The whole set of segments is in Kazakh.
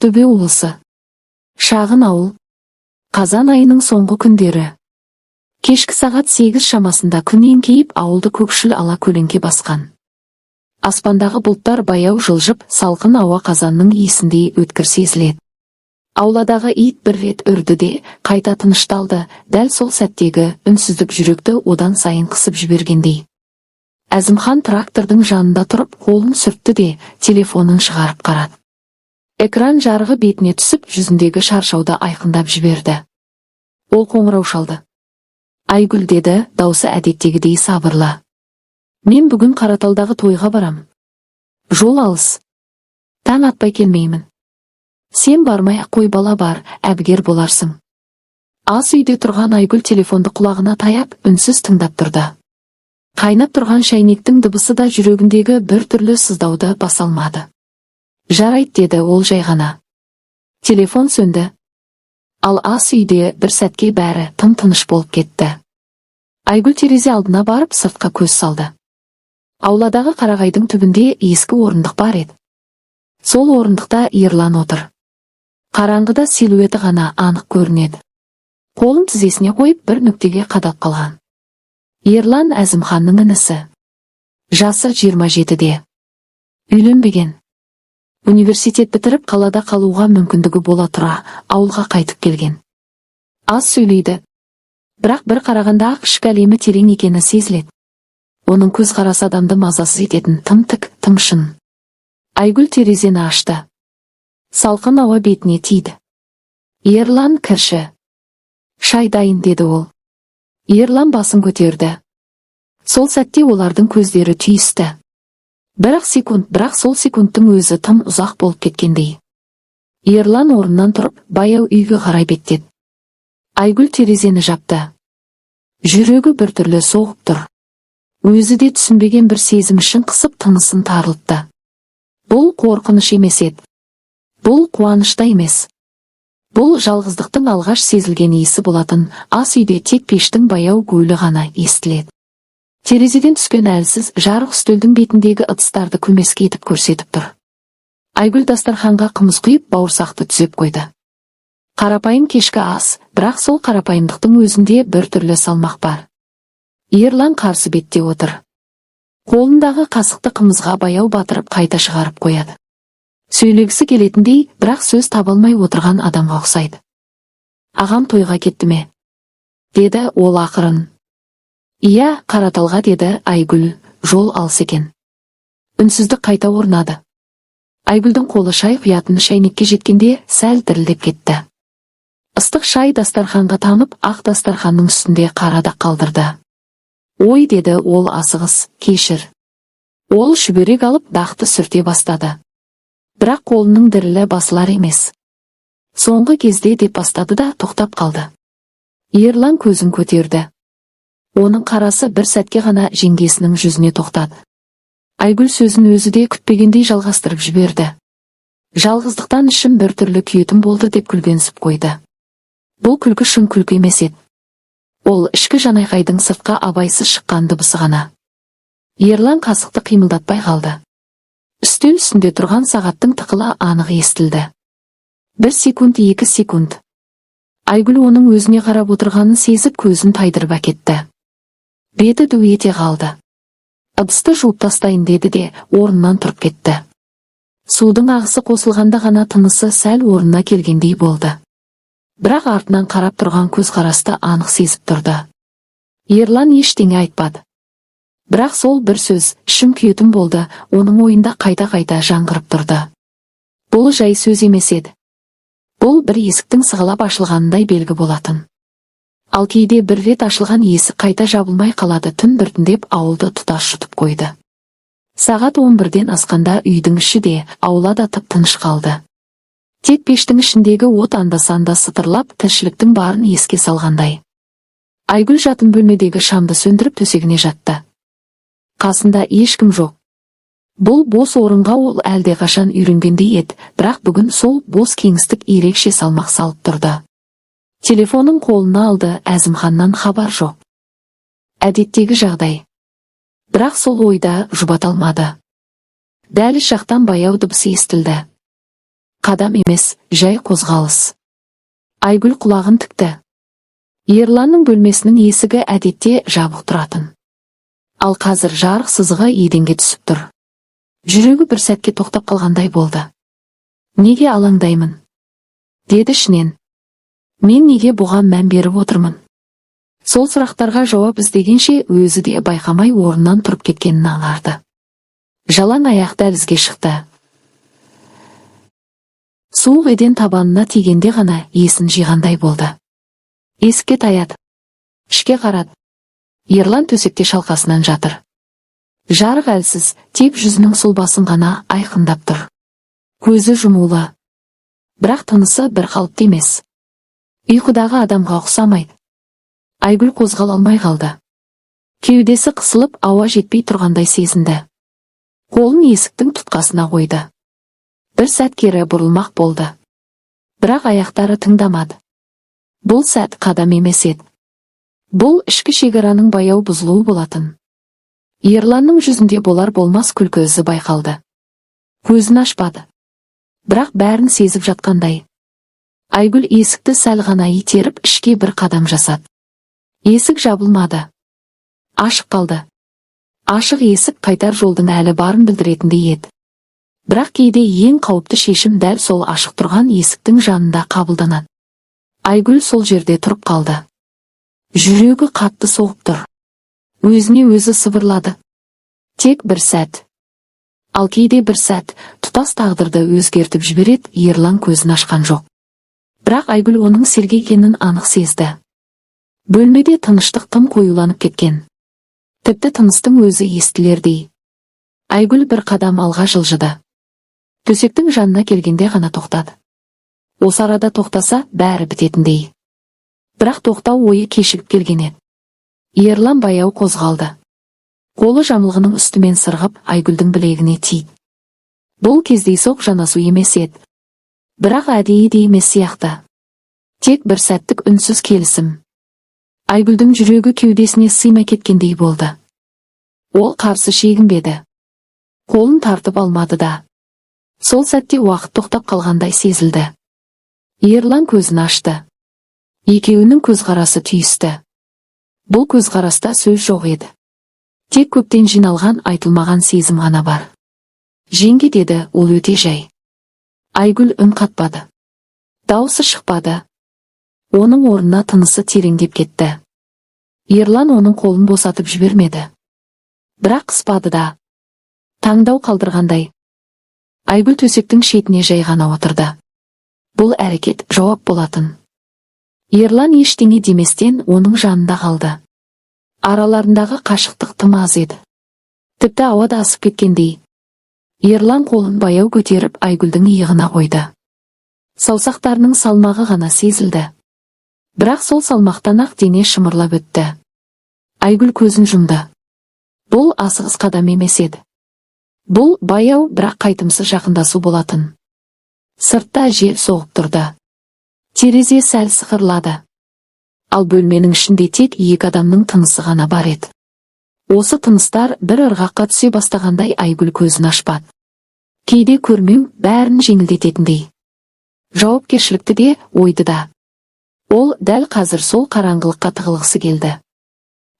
Ақтөбе облысы. Шағын ауыл. Қазан айының соңғы күндері. Кешкі сағат 8 шамасында күн еңкейіп, ауылды көкшіл ала көлеңке басқан. Аспандағы бұлттар баяу жылжып, салқын ауа қазанның иісіндей өткір сезіледі. Ауладағы ит бір рет үрді де, қайта тынышталды, дәл сол сәттегі үнсіздік жүректі одан сайын қысып жібергендей. Әзімхан трактордың жанында тұрып, қолын сүртті де, телефонын шығарып қарады. Экран жарығы бетіне түсіп, жүзіндегі шаршауды айқындап жіберді. Ол қоңырау шалды. Айгүл, деді, даусы әдеттегідей сабырлы. Мен бүгін Қараталдағы тойға барам. Жол алыс. Таң атпай келмеймін. Сен бармай қой, бала бар, әбігер боларсың. Ас үйде тұрған Айгүл телефонды құлағына таяп, үнсіз тыңдап тұрды. Қайнап тұрған шайнектің дыбысы да жүрегіндегі бір түрлі сыздауды баса алмады. Жарайды, деді ол жай ғана. Телефон сөнді. Ал ас үйде бір сәтке бәрі тым-тыныш болып кетті. Айгүл терезе алдына барып сыртқа көз салды. Ауладағы қарағайдың түбінде ескі орындық бар еді. Сол орындықта Ерлан отыр. Қараңғыда силуеті ғана анық көрінеді. Қолын тізесіне қойып, бір нүктеге қадап қалған. Ерлан Әзімханның інісі. Жасы 27-де. Үйленбеген. Университет бітіріп, қалада қалуға мүмкіндігі бола тұра, ауылға қайтып келген. Аз сөйлейді. Бірақ бір қарағанда ішкі әлемі терең екені сезіледі. Оның көзқарасы адамды мазасыз ететін, тым тік, тым шын. Айгүл терезені ашты. Салқын ауа бетіне тиді. Ерлан, кірші. Шай дайын, деді ол. Ерлан басын көтерді. Сол сәтте олардың көздері түйісті. Бірақ сол секундтың өзі тым ұзақ болып кеткендей. Ерлан орнынан тұрып, баяу үйге қарай беттеді. Айгүл терезені жапты. Жүрегі бір түрлі соғып тұр. Өзі де түсінбеген бір сезім ішін қысып, тынысын тарылтты. Бұл қорқыныш емес еді. Бұл қуанышта емес. Бұл жалғыздықтың алғаш сезілген иісі болатын. Ас үйде тек пештің баяу гуілі ғана естіледі. Терезеден түскен әлсіз жарық үстелдің бетіндегі ыдыстарды көмеске етіп көрсетіп тұр. Айгүл дастарханға қымыз құйып, бауырсақты түзеп қойды. Қарапайым кешкі ас, бірақ сол қарапайымдықтың өзінде бір түрлі салмақ бар. Ерлан қарсы бетте отыр. Қолындағы қасықты қымызға баяу батырып, қайта шығарып қояды. Сөйлегісі келетіндей, бірақ сөз таба алмай отырған адамға ұқсайды. Ағам тойға кетті ме? Деді ол ақырын. Иә, Қараталға, деді Айгүл, жол алыс екен. Үнсіздік қайта орнады. Айгүлдің қолы шай құятын шайнекке жеткенде сәл дірілдеп кетті. Ыстық шай дастарханға тамып, ақ дастарханның үстінде қарадақ қалдырды. Ой, деді ол асығыс, кешір. Ол шүберек алып, дақты сүрте бастады. Бірақ қолының дірілі басылар емес. Соңғы кезде деп бастады да тоқтап қалды. Ерлан көзін көтерді. Оның қарасы бір сәтке ғана жеңгесінің жүзіне тоқтады. Айгүл сөзін өзі де күтпегендей жалғастырып жіберді. Жалғыздықтан ішім бір түрлі күйетім болды, деп күлгенсіп қойды. Бұл күлкі шын күлкі емес еді. Ол ішкі жанайқайдың сыртқа абайсыз шыққан дыбысы ғана. Ерлан қасықты қимылдатпай қалды. Үстел үстінде тұрған сағаттың тықылы анық естілді. 1 секунд, 2 секунд. Айгүл оның өзіне қарап отырғанын сезіп, көзін тайдырып әкетті. Беті ду ете қалды. Ыдысты жуып тастайын деді де, орнынан тұрып кетті. Судың ағысы қосылғанда ғана тынысы сәл орнына келгендей болды. Бірақ артынан қарап тұрған көзқарасты анық сезіп тұрды. Ерлан ештеңе айтпады. Бірақ сол бір сөз, ішім күйетім болды, оның ойында қайта-қайта жаңғырып тұрды. Бұл жай сөз емес еді. Бұл бір есіктің сығалап ашылғанындай белгі болатын. Ал кейде бір рет ашылған есік қайта жабылмай қалады. Түн біртіндеп ауылды тұтас жұтып қойды. Сағат 11-ден асқанда үйдің іші де, аула да тып-тыныш қалды. Тек пештің ішіндегі от анда-санда сытырлап, тіршіліктің барын еске салғандай. Айгүл жатын бөлмедегі шамды сөндіріп төсегіне жатты. Қасында ешкім жоқ. Бұл бос орынға ол әлдеқашан үйренгендей еді, бірақ бүгін сол бос кеңістік ерекше салмақ салып тұрды. Телефонын қолына алды, Әзімханнан хабар жоқ. Әдеттегі жағдай. Бірақ сол ойда жұбата алмады. Дәліз жақтан баяу дыбыс естілді. Қадам емес, жай қозғалыс. Айгүл құлағын тікті. Ерланның бөлмесінің есігі әдетте жабық тұратын. Ал қазір жарық сызығы еденге түсіп тұр. Жүрегі бір сәтке тоқтап қалғандай болды. Неге алаңдаймын? Деді ішінен. Мен неге бұған мән беріп отырмын? Сол сұрақтарға жауап іздегенше өзі де байқамай орнынан тұрып кеткенін аңғарды. Жалаң аяқ дәлізге шықты. Суық еден табанына тигенде ғана есін жиғандай болды. Есікке таяды. Ішке қарады. Ерлан төсекте шалқасынан жатыр. Жарық әлсіз, тек жүзінің сұлбасын ғана айқындап тұр. Көзі жұмулы. Бірақ тынысы бір қалыпты емес. Ұйқыдағы адамға ұқсамайды. Айгүл қозғала алмай қалды. Кеудесі қысылып, ауа жетпей тұрғандай сезінді. Қолын есіктің тұтқасына қойды. Бір сәт кері бұрылмақ болды. Бірақ аяқтары тыңдамады. Бұл сәт қадам емес еді. Бұл ішкі шекараның баяу бұзылуы болатын. Ерланның жүзінде болар-болмас күлкі ізі байқалды. Көзін ашпады. Бірақ бәрін сезіп жатқандай. Айгүл есікті сәл ғана итеріп ішке бір қадам жасады. Есік жабылмады. Ашық қалды. Ашық есік қайтар жолдың әлі барын білдіретіндей еді. Бірақ кейде ең қауіпті шешім дәл сол ашық тұрған есіктің жанында қабылданады. Айгүл сол жерде тұрып қалды. Жүрегі қатты соғып тұр. Өзіне өзі сыбырлады. Тек бір сәт. Ал кейде бір сәт тұтас тағдырды өзгертіп жібереді. Ерлан көзін ашқан жоқ. Бірақ Айгүл оның сергек екенін анық сезді. Бөлмеде тыныштық тым қоюланып кеткен. Тіпті тыныстың өзі естілердей. Айгүл бір қадам алға жылжыды. Төсектің жанына келгенде ғана тоқтады. Осы арада тоқтаса, бәрі бітетіндей. Бірақ тоқтау ойы кешігіп келген еді. Ерлан баяу қозғалды. Қолы жамылғының үстімен сырғып, Айгүлдің білегіне тиді. Бұл кездейсоқ жанасу емес еді. Бірақ әдейі де емес сияқты. Тек бір сәттік үнсіз келісім. Айгүлдің жүрегі кеудесіне сыймай кеткендей болды. Ол қарсы шегінбеді. Қолын тартып алмады да. Сол сәтте уақыт тоқтап қалғандай сезілді. Ерлан көзін ашты. Екеуінің көзқарасы түйісті. Бұл көзқараста сөз жоқ еді. Тек көптен жиналған айтылмаған сезім ғана бар. Жеңге, деді ол өте жай. Айгүл үн қатпады. Дауысы шықпады. Оның орнына тынысы тереңдеп кетті. Ерлан оның қолын босатып жібермеді. Бірақ қыспады да. Таңдау қалдырғандай. Айгүл төсектің шетіне жай ғана отырды. Бұл әрекет жауап болатын. Ерлан ештеңе деместен оның жанында қалды. Араларындағы қашықтық тым аз еді. Тіпті ауа да асып кеткендей. Ерлан қолын баяу көтеріп Айгүлдің иығына қойды. Саусақтарының салмағы ғана сезілді. Бірақ сол салмақтан ақ дене шымырлап өтті. Айгүл көзін жұмды. Бұл асығыс қадам емес еді. Бұл баяу, бірақ қайтымсыз жақындасу болатын. Сыртта жел соғып тұрды. Терезе сәл сықырлады. Ал бөлменің ішінде тек екі адамның тынысы ғана бар еді. Осы тыныстар бір ырғаққа түсе бастағандай Айгүл көзін ашпады. Кейде көрмеу бәрін жеңілдететіндей. Жауапкершілікті де, ойды да. Ол дәл қазір сол қараңғылыққа тығылғысы келді.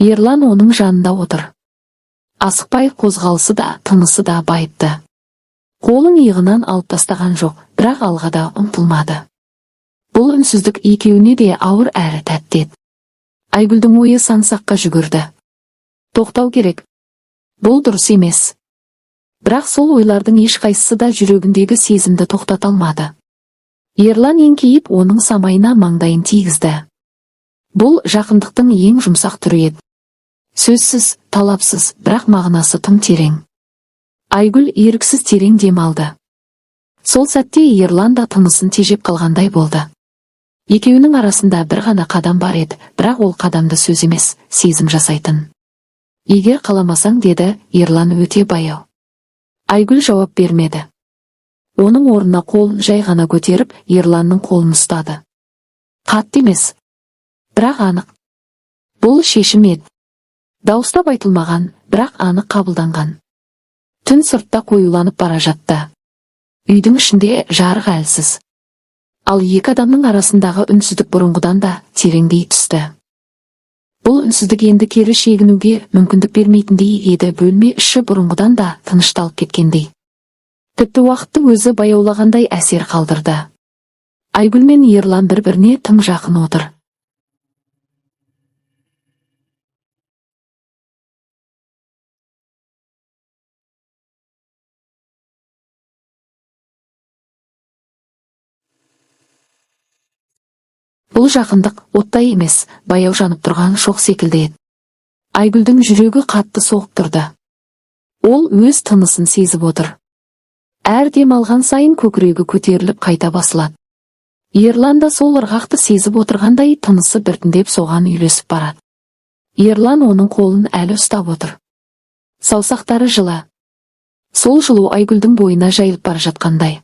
Ерлан оның жанында отыр. Асықпай қозғалысы да, тынысы да байыпты. Қолын иығынан алып тастаған жоқ, бірақ алға да ұмтылмады. Бұл үнсіздік екеуіне де ауыр әрі тәтті еді. Айгүлдің ойы сансаққа жүгірді. Тоқтау керек. Бұл дұрыс емес. Бірақ сол ойлардың ешқайсысы да жүрегіндегі сезімді тоқтата алмады. Ерлан еңкейіп оның самайына маңдайын тигізді. Бұл жақындықтың ең жұмсақ түрі еді. Сөзсіз, талапсыз, бірақ мағынасы тым терең. Айгүл еріксіз терең дем алды. Сол сәтте Ерлан да тынысын тежеп қалғандай болды. Екеуінің арасында бір ғана қадам бар еді, бірақ ол қадамды сөз емес, сезім жасайтын. Егер қаламасаң, деді Ерлан өте баяу. Айгүл жауап бермеді. Оның орнына қолын жай ғана көтеріп, Ерланның қолын ұстады. Қатты емес, бірақ анық. Бұл шешім еді. Дауыстап айтылмаған, бірақ анық қабылданған. Түн сыртта қоюланып бара жатты. Үйдің ішінде жарық әлсіз. Ал екі адамның арасындағы үнсіздік бұрынғыдан да тереңдей түсті. Бұл үнсіздік енді кері шегінуге мүмкіндік бермейтіндей еді, бөлме іші бұрынғыдан да тынышталып кеткендей. Тіпті уақытты өзі баяулағандай әсер қалдырды. Айгүл мен Ерлан бір-біріне тым жақын отыр. Бұл жақындық оттай емес, баяу жанып тұрған шоқ секілді еді. Айгүлдің жүрегі қатты соғып тұрды. Ол өз тынысын сезіп отыр. Әр дем алған сайын көкірегі көтеріліп қайта басылады. Ерлан да сол ырғақты сезіп отырғандай тынысы біртіндеп соған үйлесіп барады. Ерлан оның қолын әлі ұстап отыр. Саусақтары жылы. Сол жылу Айгүлдің бойына жайылып бара жатқандай.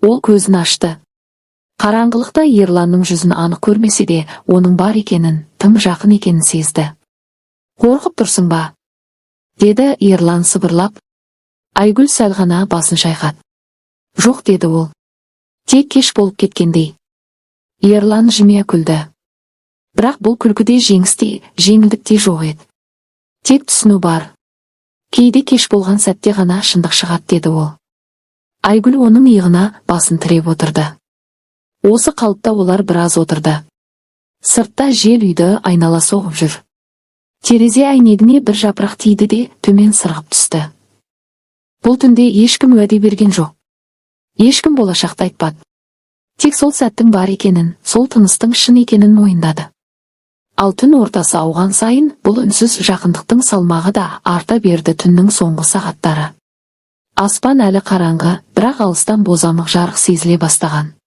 Ол көзін ашты. Қараңғылықта Ерланның жүзін анық көрмесе де, оның бар екенін, тым жақын екенін сезді. «Қорқып тұрсың ба?» деді Ерлан сыбырлап. Айгүл сәл ғана басын шайқады. «Жоқ», деді ол. «Тек кеш болып кеткендей». Ерлан жымия күлді. Бірақ бұл күлкіде жеңісте, жеңілдікте жоқ еді. Тек түсіну бар. Кейде кеш болған сәтте ғана шындық шығады, деді ол. Айгүл оның иығына басын тіреп отырды. Осы қалыпта олар біраз отырды. Сыртта жел үйді айнала соғып жүр. Терезе әйнегіне бір жапырақ тиді де төмен сырғып түсті. Бұл түнде ешкім уәде берген жоқ. Ешкім болашақты айтпады. Тек сол сәттің бар екенін, сол тыныстың шын екенін мойындады. Ал түн ортасы ауған сайын бұл үнсіз жақындықтың салмағы да арта берді. Түннің соңғы сағаттары. Аспан әлі қараңғы, бірақ алыстан бозамық жарық сезіле бастаған.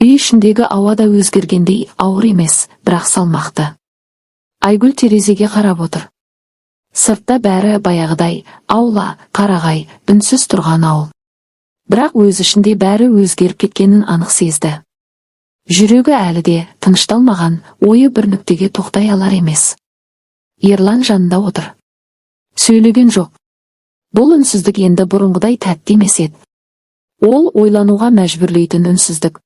Үй ішіндегі ауа да өзгергендей, ауыр емес, бірақ салмақты. Айгүл терезеге қарап отыр. Сыртта бәрі баяғыдай, аула, қарағай, үнсіз тұрған ауыл. Бірақ өз ішінде бәрі өзгеріп кеткенін анық сезді. Жүрегі әлі де тынышталмаған, ойы бір нүктеге тоқтай алар емес. Ерлан жанында отыр. Сөйлеген жоқ. Бұл үнсіздік енді бұрынғыдай тәтті емес еді. Ол ойлануға мәжбүрлейтін үнсіздік.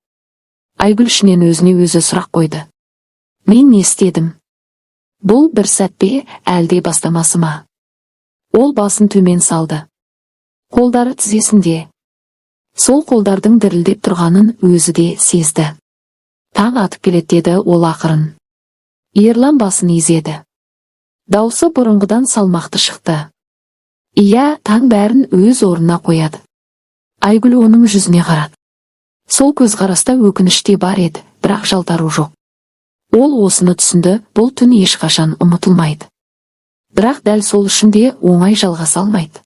Айгүл ішінен өзіне өзі сұрақ қойды. Мен не істедім? Бұл бір сәт пе, әлде бастамасы ма? Ол басын төмен салды. Қолдары тізесінде. Сол қолдардың дірілдеп тұрғанын өзі де сезді. Таң атып келеді, деді ол ақырын. Ерлан басын изеді. Даусы бұрынғыдан салмақты шықты. Иә, таң бәрін өз орнына қояды. Айгүл оның жүзіне қарады. Сол көзқараста өкініш те бар еді, бірақ жалтару жоқ. Ол осыны түсінді, бұл түн ешқашан ұмытылмайды. Бірақ дәл сол үшін де оңай жалғаса алмайды.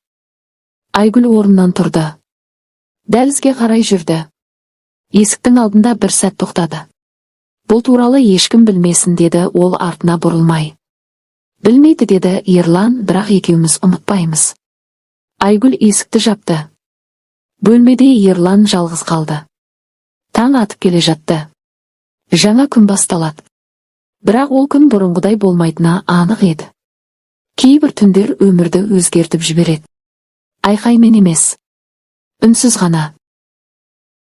Айгүл орнынан тұрды. Дәлізге қарай жүрді. Есіктің алдында бір сәт тоқтады. Бұл туралы ешкім білмесін, деді ол артына бұрылмай. Білмейді, деді Ерлан, бірақ екеуміз ұмытпаймыз. Айгүл есікті жапты. Бөлмеде Ерлан жалғыз қалды. Таң атып келе жатты. Жаңа күн басталады. Бірақ ол күн бұрынғыдай болмайтыны анық еді. Кейбір түндер өмірді өзгертіп жібереді. Айқаймен емес. Үнсіз ғана.